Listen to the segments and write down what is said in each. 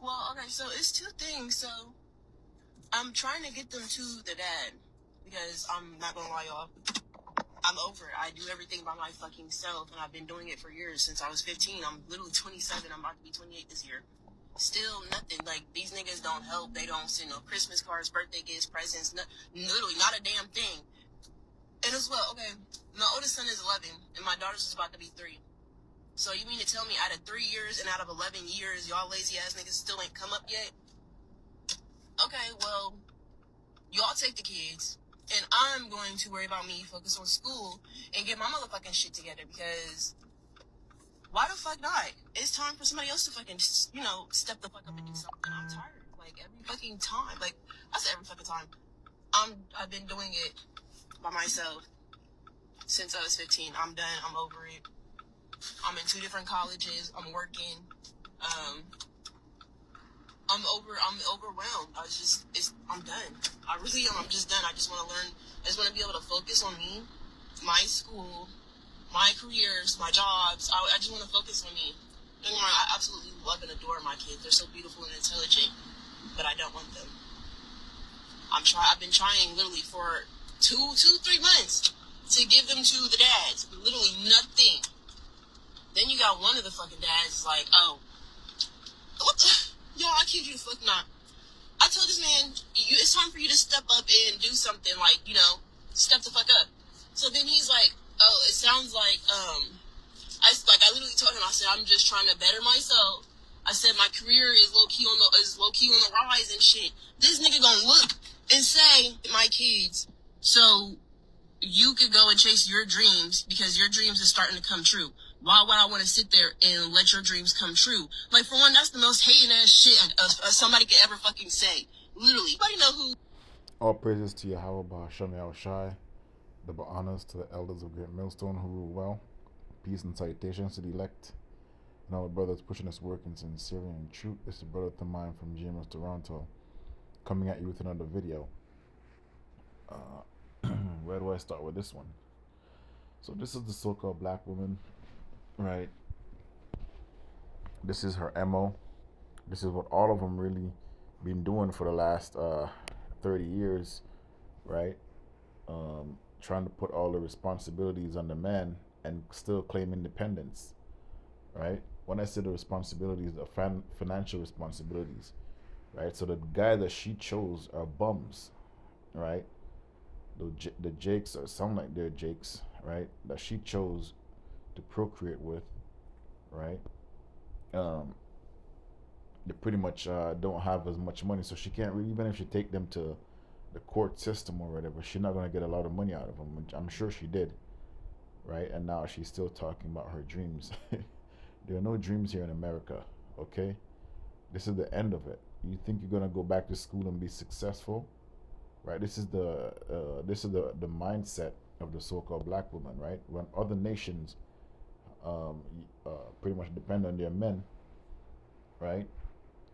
Well, okay, so it's two things. So I'm trying to get them to the dad because I'm not gonna lie, y'all. I'm over it. I do everything by my fucking self, and I've been doing it for years since I was 15. I'm literally 27. I'm about to be 28 this year. Still nothing. Like, these niggas don't help. They don't send no Christmas cards, birthday gifts, presents. Literally, not a damn thing. And as well, okay, my oldest son is 11, and my daughter's just about to be 3. So you mean to tell me out of 3 years and out of 11 years, y'all lazy ass niggas still ain't come up yet? Okay, well, y'all take the kids, and I'm going to worry about me, focus on school, and get my motherfucking shit together, because why the fuck not? It's time for somebody else to fucking, step the fuck up and do something. I'm tired. Like, every fucking time. Like, I said every fucking time. I've been doing it by myself since I was 15. I'm done. I'm over it. I'm in 2 different colleges. I'm working. I'm overwhelmed. I'm done. I really am. I'm just done. I just want to learn. I just want to be able to focus on me, my school, my careers, my jobs. I just want to focus on me. Don't get me wrong, I absolutely love and adore my kids. They're so beautiful and intelligent, but I don't want them. I've been trying literally for 3 months to give them to the dads. Literally nothing. Then you got one of the fucking dads like, oh, what the? Yo, I kid you the fuck not. I told this man, it's time for you to step up and do something, like, step the fuck up. So then he's like, oh, it sounds like, I literally told him, I said, I'm just trying to better myself. I said, my career is low key on the rise and shit. This nigga gonna look and say, my kids, so you could go and chase your dreams because your dreams are starting to come true. Why would I want to sit there and let your dreams come true? Like, for one, that's the most hating ass shit somebody could ever fucking say. Literally. Anybody know who? All praises to Yahweh Bahasham Yahushai, double honors to the elders of Great Millstone who rule well. Peace and salutations to the elect and all the brothers pushing this work in sincerity and truth. This is brother to mine from GMS Toronto, coming at you with another video. Where do I start with this one? So this is the so-called black woman, right? This is her MO. This is what all of them really been doing for the last 30 years, right? Trying to put all the responsibilities on the man and still claim independence, right? When I say the responsibilities, the financial responsibilities, right? So the guy that she chose are bums, right? The Jakes or sound like they're Jakes, right? That she chose to procreate with, right? Um, they pretty much don't have as much money, so she can't really, even if she take them to the court system or whatever, she's not gonna get a lot of money out of them. I'm sure she did, right? And now she's still talking about her dreams. There are no dreams here in America, okay? This is the end of it. You think you're gonna go back to school and be successful, right? This is the mindset of the so-called black woman, right? When other nations um, pretty much depend on their men, right,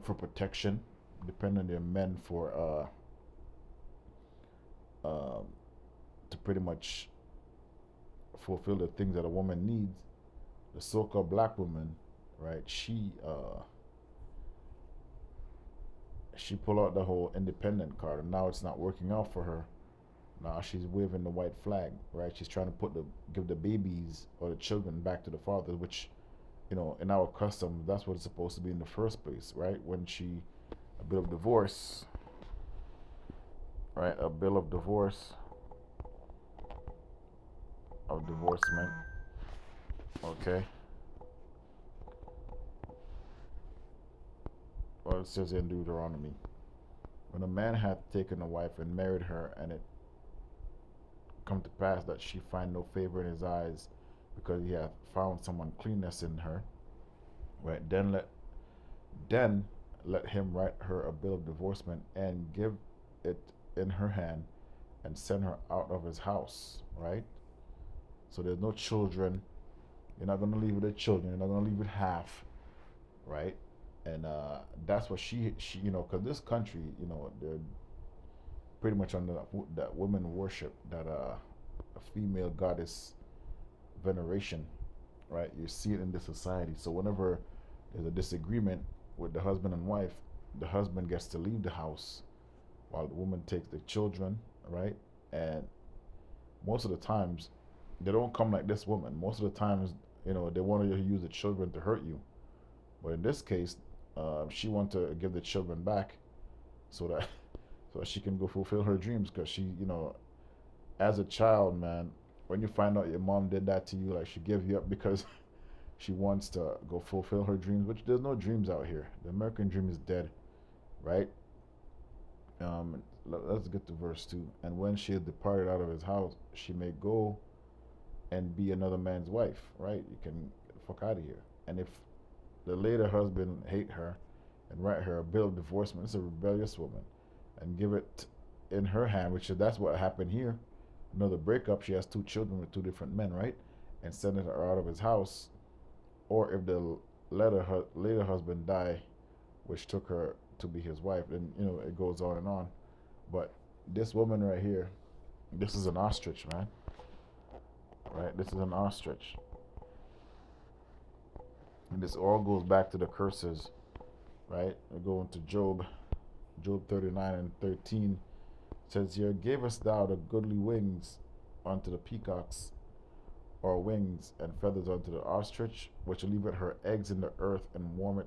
for protection, depend on their men for to pretty much fulfill the things that a woman needs. The so-called black woman, right? She pulled out the whole independent card, and now it's not working out for her. Now she's waving the white flag, right? She's trying to give the babies or the children back to the fathers, which, in our customs, that's what it's supposed to be in the first place, right? When a bill of divorce, right? A bill of divorce, of divorcement, okay? Well, it says in Deuteronomy, when a man hath taken a wife and married her, and it come to pass that she find no favor in his eyes, because he hath found some uncleanness in her, right? Then let him write her a bill of divorcement and give it in her hand and send her out of his house, right? So there's no children. You're not going to leave with the children. You're not going to leave with half, right? And that's what she because this country, they're pretty much under that women worship, that a female goddess veneration, right? You see it in the society. So whenever there's a disagreement, with the husband and wife, the husband gets to leave the house while the woman takes the children, right? And most of the times, they don't come like this woman. Most of the times, they want to use the children to hurt you. But in this case, she wants to give the children back so that so that she can go fulfill her dreams. Because as a child, man, when you find out your mom did that to you, like she gave you up because she wants to go fulfill her dreams, which there's no dreams out here. The American dream is dead, right? Let's get to verse 2. And when she had departed out of his house, she may go and be another man's wife, right? You can get the fuck out of here. And if the later husband hate her and write her a bill of divorcement, it's a rebellious woman, and give it in her hand, which that's what happened here. Another breakup. She has two children with two different men, right? And sending her out of his house. Or if the later husband die, which took her to be his wife, then it goes on and on. But this woman right here, this is an ostrich, man. Right? This is an ostrich. And this all goes back to the curses, right? We go into Job 39 and 13. It says here, gavest thou the goodly wings unto the peacocks, or wings and feathers unto the ostrich, which leaveth her eggs in the earth and warmeth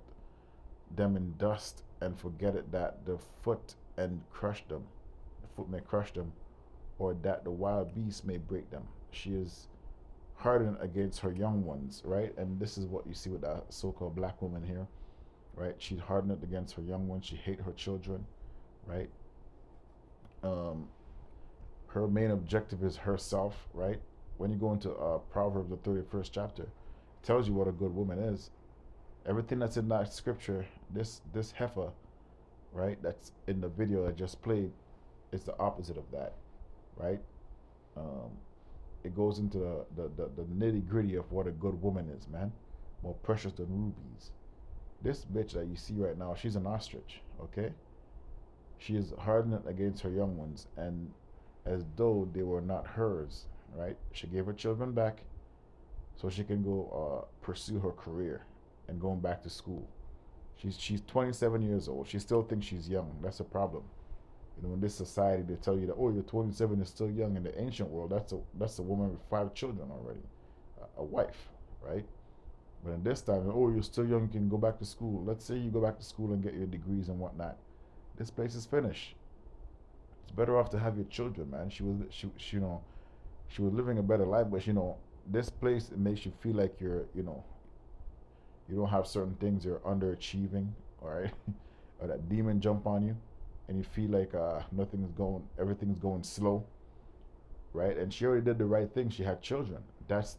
them in dust, and forgetteth that the foot may crush them, or that the wild beast may break them. She is hardened against her young ones, right? And this is what you see with that so-called black woman here, right? She's hardened against her young ones. She hate her children, right? Her main objective is herself, right? When you go into Proverbs, the 31st chapter, it tells you what a good woman is. Everything that's in that scripture, this heifer, right, that's in the video I just played, is the opposite of that, right? Um, it goes into the nitty gritty of what a good woman is, man. More precious than rubies. This bitch that you see right now, she's an ostrich, okay? She is hardened against her young ones, and as though they were not hers, right? She gave her children back so she can go pursue her career and going back to school. She's 27 years old. She still thinks she's young. That's a problem. In this society, they tell you that, oh, you're 27 is still young. In the ancient world, that's a woman with 5 children already, a wife, right? But in this time, oh, you're still young. You can go back to school. Let's say you go back to school and get your degrees and whatnot. This place is finished. It's better off to have your children, man. She was living a better life, but this place, it makes you feel like you don't have certain things, you're underachieving, all right? Or that demon jump on you, and you feel like everything's going slow, right? And she already did the right thing. She had children. That's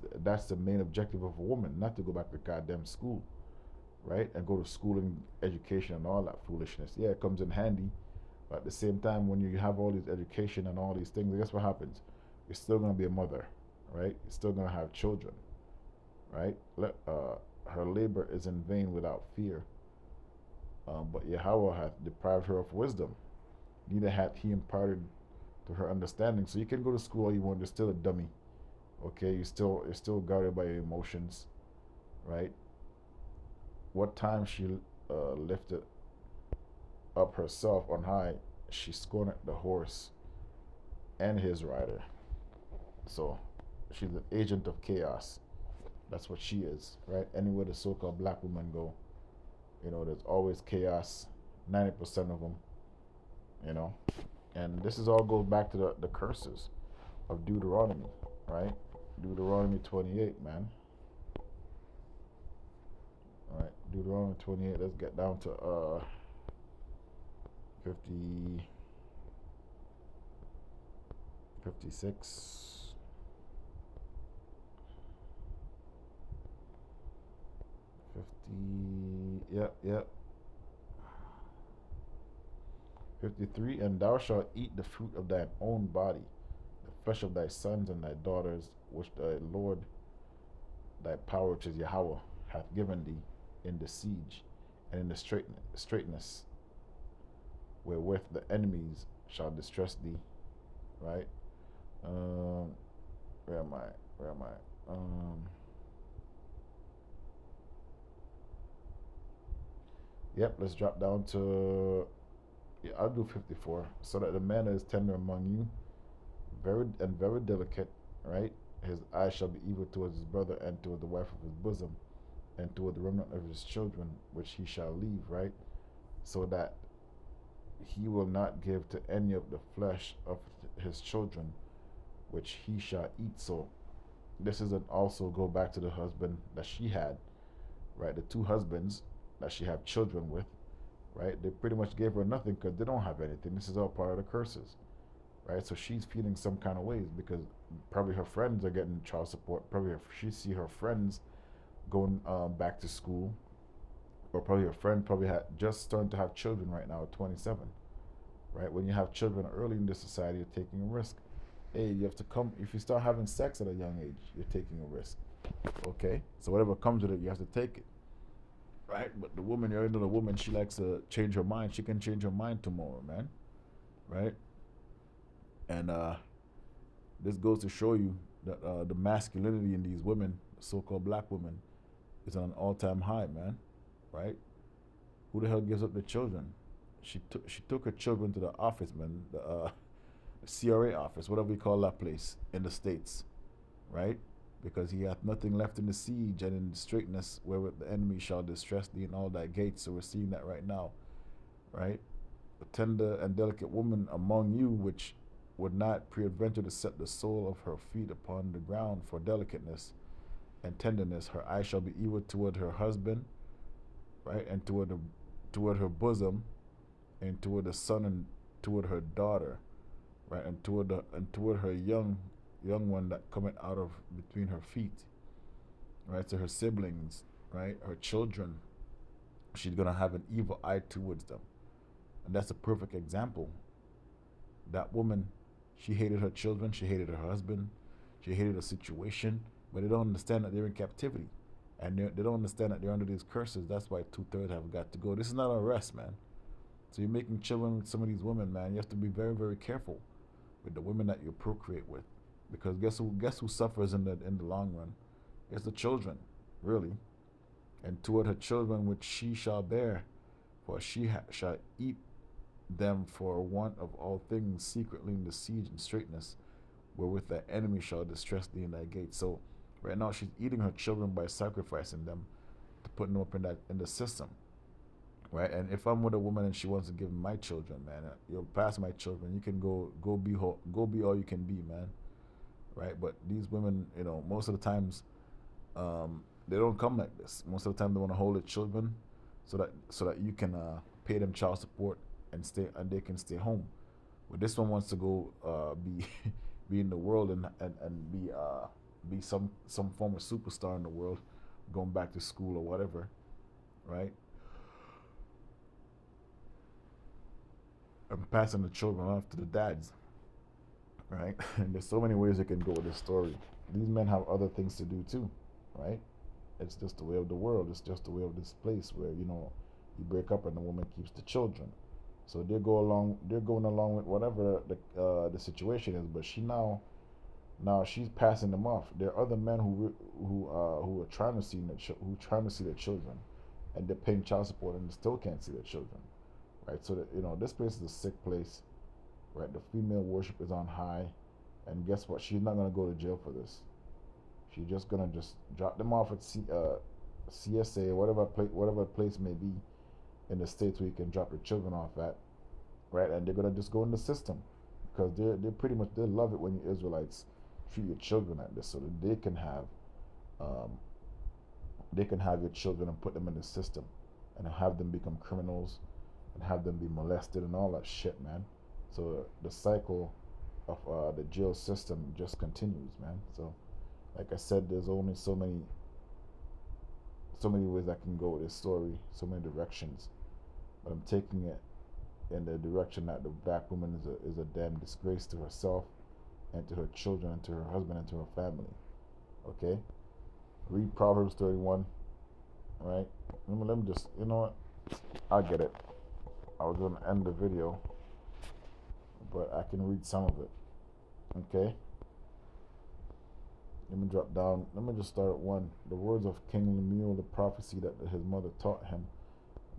the main objective of a woman, not to go back to goddamn school, right? And go to school and education and all that foolishness. Yeah, it comes in handy, but at the same time, when you have all this education and all these things, guess what happens? You're still gonna be a mother, right? You're still gonna have children, right? Her labor is in vain without fear. But Yahweh hath deprived her of wisdom. Neither hath he imparted to her understanding. So you can go to school all you want. You're still a dummy. Okay, you're still guarded by your emotions, right? What time she lifted up herself on high, she scorned the horse and his rider. So she's an agent of chaos. That's what she is, right? Anywhere the so-called black women go, there's always chaos. 90% of them, and this is all goes back to the curses of Deuteronomy, right? Deuteronomy 28, man. All right, Deuteronomy 28. Let's get down to 50, 56. 50, yep. 53. And thou shalt eat the fruit of thine own body, the flesh of thy sons and thy daughters, which thy Lord, thy power, which is Yahweh, hath given thee in the siege and in the straightness, wherewith the enemies shall distress thee. Right? Where am I? Yep, let's drop down to, yeah, I'll do 54. So that the man is tender among you, very delicate, right? His eyes shall be evil towards his brother and toward the wife of his bosom and toward the remnant of his children, which he shall leave, right? So that he will not give to any of the flesh of his children, which he shall eat. So this is an also go back to the husband that she had, right? The two husbands that she had children with, right? They pretty much gave her nothing because they don't have anything. This is all part of the curses, right? So she's feeling some kind of ways because probably her friends are getting child support. Probably she see her friends going back to school, or probably her friend probably had just starting to have children right now at 27, right? When you have children early in this society, you're taking a risk. Hey, you have to come. If you start having sex at a young age, you're taking a risk. Okay, so whatever comes with it, you have to take it, right? But the woman, you already know the woman. She likes to change her mind. She can change her mind tomorrow, man. Right? And this goes to show you that the masculinity in these women, so-called black women, is on an all-time high, man. Right? Who the hell gives up the children? She took her children to the office, man. The CRA office, whatever we call that place in the states, right? Because he hath nothing left in the siege and in the straightness wherewith the enemy shall distress thee in all thy gates. So we're seeing that right now, right? A tender and delicate woman among you, which would not peradventure to set the sole of her feet upon the ground for delicateness and tenderness. Her eye shall be evil toward her husband, right, and toward her bosom, and toward the son, and toward her daughter, right, and toward her young one that cometh out of between her feet, right, to her siblings, right, her children. She's gonna have an evil eye towards them, and that's a perfect example. That woman, she hated her children, she hated her husband, she hated the situation, but they don't understand that they're in captivity, and they don't understand that they're under these curses. That's why 2/3 have got to go. This is not a rest, man. So you're making children with some of these women, man. You have to be very, very careful with the women that you procreate with, because guess who suffers in the long run? It's the children, really. And toward her children which she shall bear, for she shall eat them for want of all things secretly in the siege and straitness, wherewith the enemy shall distress thee in thy gate. So right now she's eating her children by sacrificing them to put them up in the system, right? And if I'm with a woman and she wants to give my children, man, you'll pass my children. You can go be all you can be, man, right? But these women, most of the times, they don't come like this. Most of the time, they want to hold the children, so that you can pay them child support and they can stay home. But this one wants to go be be in the world and be some form of superstar in the world, going back to school or whatever, right? And passing the children off to the dads, right? And there's so many ways it can go with this story. These men have other things to do too, right? It's just the way of the world. It's just the way of this place where you break up and the woman keeps the children. So They're going along with whatever the situation is. But now she's passing them off. There are other men who are trying to see their children, and they're paying child support and they still can't see their children, right? So that this place is a sick place, right? The female worship is on high, and guess what? She's not gonna go to jail for this. She's just gonna just drop them off at CSA, whatever place may be in the states where you can drop your children off at, right? And they're gonna just go in the system because they pretty much they love it when you Israelites treat your children like this, so that um, they can have your children and put them in the system and have them become criminals and have them be molested and all that shit, man. So the cycle of the jail system just continues, man. So like I said, there's only so many ways I can go with this story, so many directions. But I'm taking it in the direction that the black woman is a damn disgrace to herself and to her children and to her husband and to her family. Okay? Read Proverbs 31, right? Let me just, you know what? I get it. I was going to end the video, but I can read some of it. Okay? Let me drop down. Let me just start at 1. The words of King Lemuel, the prophecy that his mother taught him,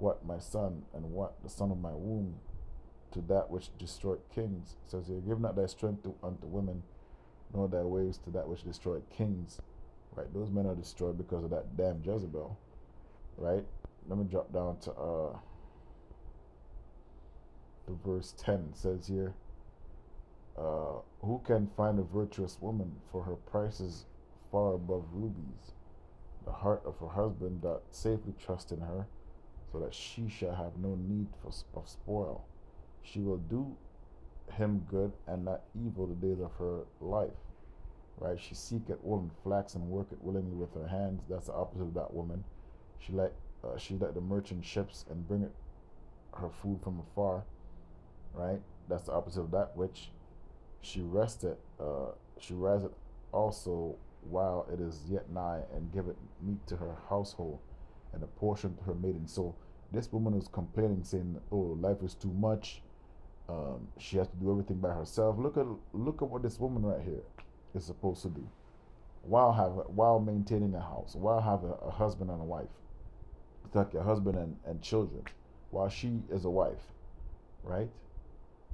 What, my son, and what, the son of my womb, to that which destroyed kings. It says here, give not thy strength unto women, nor thy ways to that which destroyed kings. Right? Those men are destroyed because of that damn Jezebel. Right? Let me drop down to verse 10. It says here, who can find a virtuous woman, for her price is far above rubies? The heart of her husband doth safely trust in her, so that she shall have no need of spoil. She will do him good and not evil the days of her life. Right? She seeketh wool and flax and worketh willingly with her hands. That's the opposite of that woman. She let the merchant ships and bringeth her food from afar. Right? That's the opposite of that which she rested. She riseth also while it is yet nigh, and giveth meat to her household, and a portion to her maiden. So this woman was complaining, saying, "Oh, life is too much. She has to do everything by herself." Look at what this woman right here is supposed to do, while maintaining a house, while having a husband and a wife, it's like a husband and children, while she is a wife, right?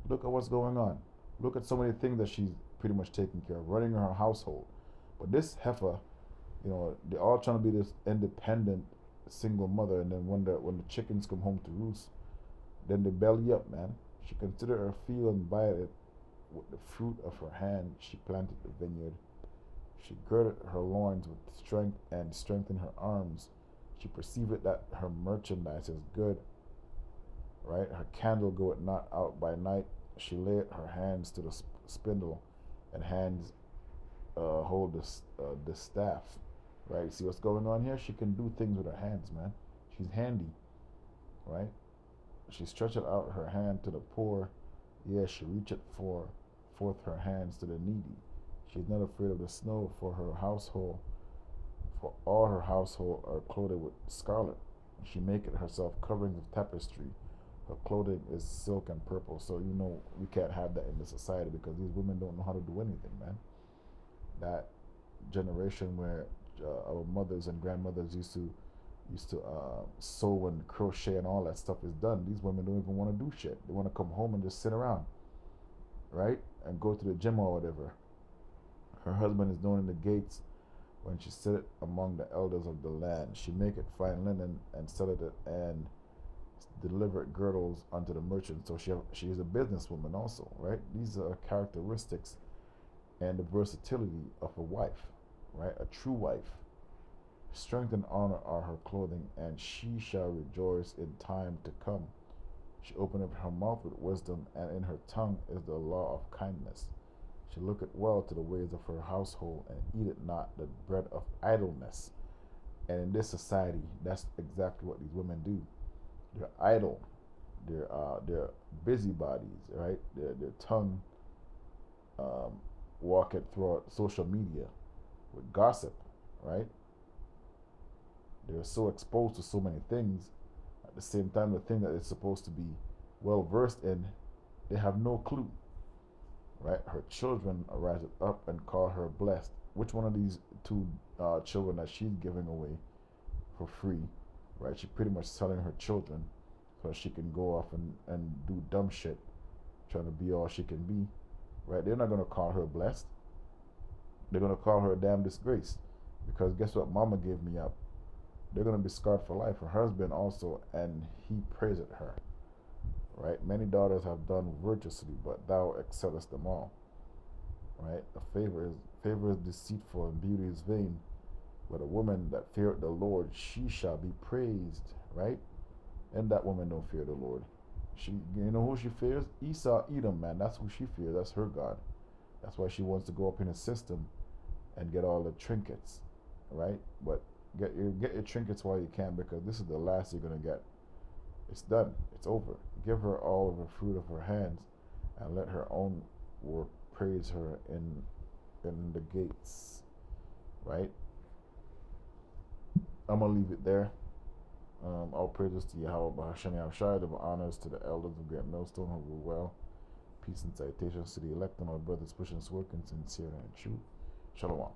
Look at what's going on. Look at so many things that she's pretty much taking care of, running her household. But this heifer, they're all trying to be this independent single mother, and then when the chickens come home to roost, then they belly up, man. She considered her field and buy it with the fruit of her hand. She planted the vineyard. She girded her loins with strength and strengthened her arms. She perceived that her merchandise is good. Right? Her candle goeth not out by night. She laid her hands to the spindle, and hands hold the staff. Right? See what's going on here? She can do things with her hands, man. She's handy. Right? She stretcheth out her hand to the poor. Yes, she reacheth forth her hands to the needy. She is not afraid of the snow, for all her household are clothed with scarlet. She maketh herself coverings of tapestry. Her clothing is silk and purple. So we can't have that in the society, because these women don't know how to do anything, man. That generation where our mothers and grandmothers used to sew and crochet and all that stuff is done. These women don't even want to do shit. They want to come home and just sit around, right? And go to the gym or whatever. Her husband is known in the gates when she sitteth among the elders of the land. She maketh fine linen and selleth it, and delivered girdles unto the merchant. So she is a businesswoman also, right? These are characteristics and the versatility of a wife, right? A true wife. Strength and honor are her clothing, and she shall rejoice in time to come. She openeth her mouth with wisdom, and in her tongue is the law of kindness. She looketh well to the ways of her household, and eateth not the bread of idleness. And in this society, that's exactly what these women do. They're idle. They're busybodies, right? Their tongue walketh throughout social media with gossip, right? They're so exposed to so many things. At the same time, the thing that they're supposed to be well versed in, they have no clue, right? Her children arise up and call her blessed. Which one of these two children that she's giving away for free, right? She's pretty much selling her children so she can go off and do dumb shit, trying to be all she can be, right? They're not going to call her blessed. They're going to call her a damn disgrace, because guess what? Mama gave me up. They're going to be scarred for life. Her husband also, and he praised her, right? Many daughters have done virtuously, but thou excellest them all, right? Favor is deceitful and beauty is vain, but a woman that feareth the Lord, she shall be praised, right? And that woman don't fear the Lord. You know who she fears? Esau, Edom, man. That's who she fears. That's her God. That's why she wants to go up in a system and get all the trinkets, right? But get your trinkets while you can, because this is the last you're gonna get. It's done. It's over. Give her all of the fruit of her hands, and let her own work praise her in the gates, right? I'm gonna leave it there. All praises to Yahweh Bahashani Avshai, double honors to the elders of Great Millstone who rule well. Peace and salutations to the elect and all brothers pushing this work in sincerity and truth. Shalom.